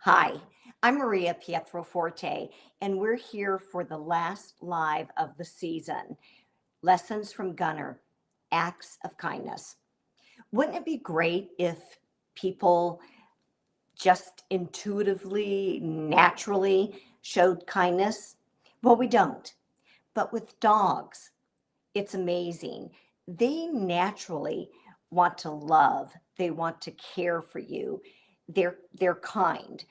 Hi, I'm Maria Pietroforte, and we're here for the last live of the season. Lessons from Gunner, Acts of Kindness. Wouldn't it be great if people just intuitively, naturally showed kindness? Well, we don't. But with dogs, it's amazing. They naturally want to love, they want to care for you. They're kind.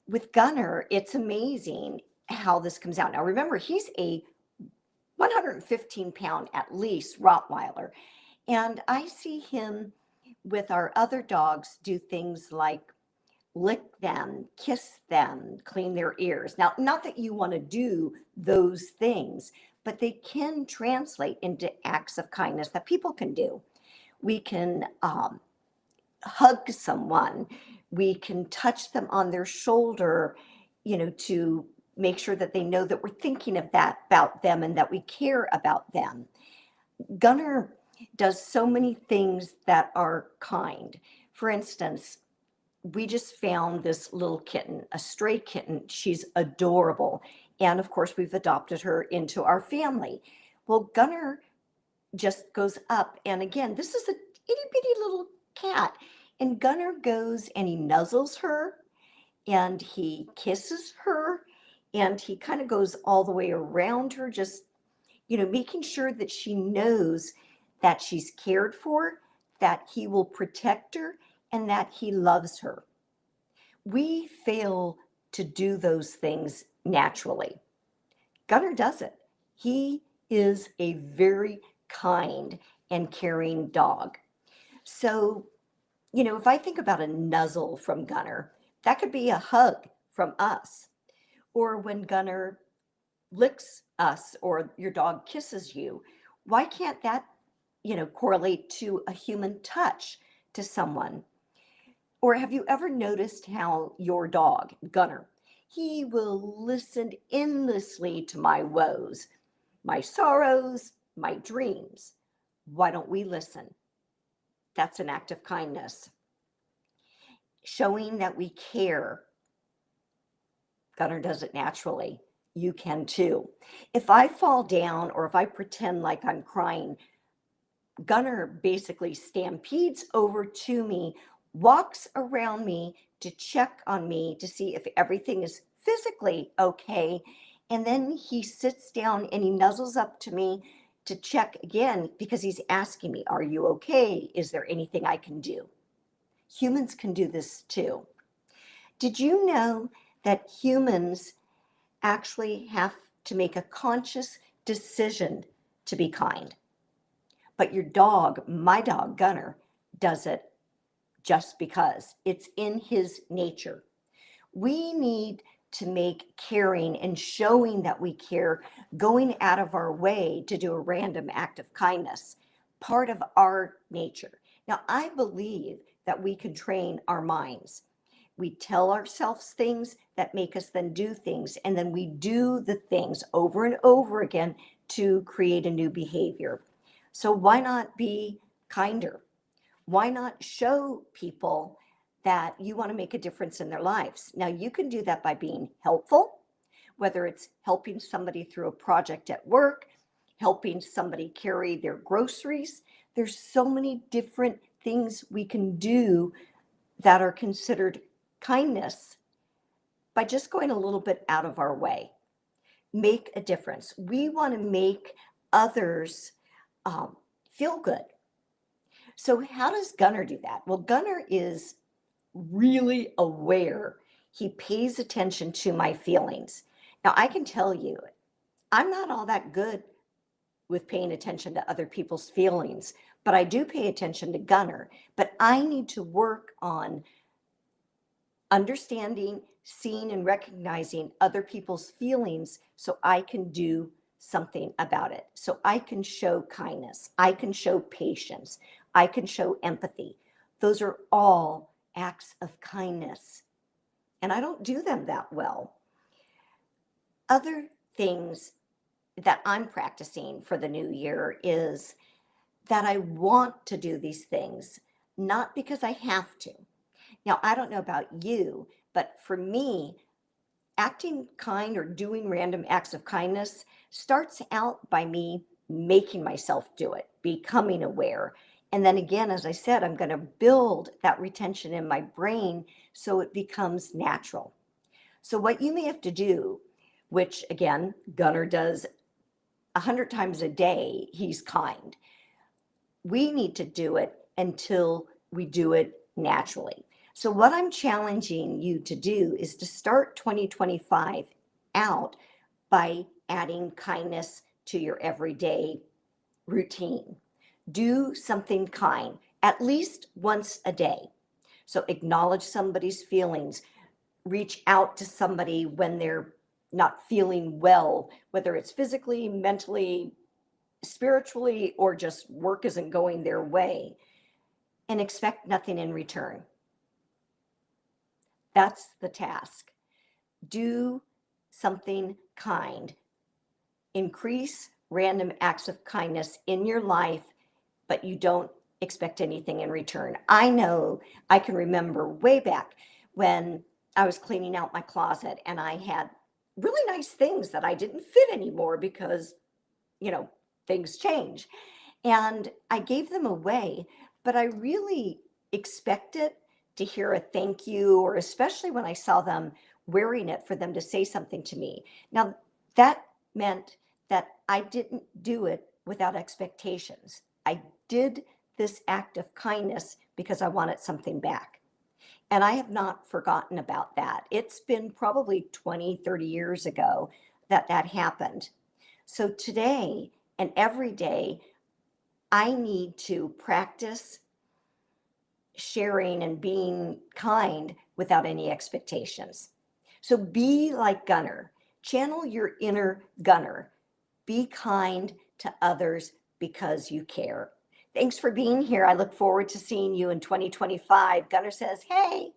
With Gunner, it's amazing how this comes out. Now, remember, he's a 115-pound at least Rottweiler. And I see him with our other dogs do things like lick them, kiss them, clean their ears. Now, not that you want to do those things, but they can translate into acts of kindness that people can do. We can hug someone, we can touch them on their shoulder, to make sure that they know that we're thinking of that about them and that we care about them. Gunner does so many things that are kind. For instance, we just found this little kitten, a stray kitten. She's adorable. And of course, we've adopted her into our family. Well, Gunner just goes up. And again, this is a itty bitty little cat. And Gunner goes and he nuzzles her and he kisses her and he kind of goes all the way around her, just, making sure that she knows that she's cared for, that he will protect her, and that he loves her. We fail to do those things naturally. Gunner does it. He is a very kind and caring dog. So, if I think about a nuzzle from Gunner, that could be a hug from us. Or when Gunner licks us or your dog kisses you, why can't that, correlate to a human touch to someone? Or have you ever noticed how your dog, Gunner, he will listen endlessly to my woes, my sorrows, my dreams? Why don't we listen? That's an act of kindness. Showing that we care. Gunner does it naturally. You can too. If I fall down or if I pretend like I'm crying, Gunner basically stampedes over to me, walks around me to check on me to see if everything is physically okay. And then he sits down and he nuzzles up to me to check again because he's asking me, are you okay? Is there anything I can do? Humans can do this too. Did you know that humans actually have to make a conscious decision to be kind? But your dog, my dog, Gunner, does it just because it's in his nature. We need to make caring and showing that we care, going out of our way to do a random act of kindness, part of our nature. Now, I believe that we can train our minds. We tell ourselves things that make us then do things, and then we do the things over and over again to create a new behavior. So why not be kinder? Why not show people that you want to make a difference in their lives? Now, you can do that by being helpful, whether it's helping somebody through a project at work, helping somebody carry their groceries. There's so many different things we can do that are considered kindness by just going a little bit out of our way. Make a difference. We want to make others feel good. So, how does Gunner do that? Well, Gunner is really aware. He pays attention to my feelings. Now, I can tell you, I'm not all that good with paying attention to other people's feelings, but I do pay attention to Gunner. But I need to work on understanding, seeing, and recognizing other people's feelings so I can do something about it. So I can show kindness, I can show patience, I can show empathy. Those are all acts of kindness. And I don't do them that well. Other things that I'm practicing for the new year is that I want to do these things, not because I have to. Now, I don't know about you, but for me, acting kind or doing random acts of kindness starts out by me making myself do it, becoming aware. And then again, as I said, I'm going to build that retention in my brain so it becomes natural. So, what you may have to do, which again, Gunnar does 100 times a day, he's kind. We need to do it until we do it naturally. So, what I'm challenging you to do is to start 2025 out by adding kindness to your everyday routine. Do something kind at least once a day. So, acknowledge somebody's feelings, reach out to somebody when they're not feeling well, whether it's physically, mentally, spiritually, or just work isn't going their way, and expect nothing in return. That's the task. Do something kind. Increase random acts of kindness in your life, but you don't expect anything in return. I know I can remember way back when I was cleaning out my closet and I had really nice things that I didn't fit anymore because, you know, things change. And I gave them away, but I really expected to hear a thank you, or especially when I saw them wearing it, for them to say something to me. Now, that meant that I didn't do it without expectations. I did this act of kindness because I wanted something back. And I have not forgotten about that. It's been probably 20, 30 years ago that that happened. So today and every day, I need to practice sharing and being kind without any expectations. So be like Gunnar. Channel your inner Gunnar. Be kind to others because you care. Thanks for being here. I look forward to seeing you in 2025. Gunnar says, hey,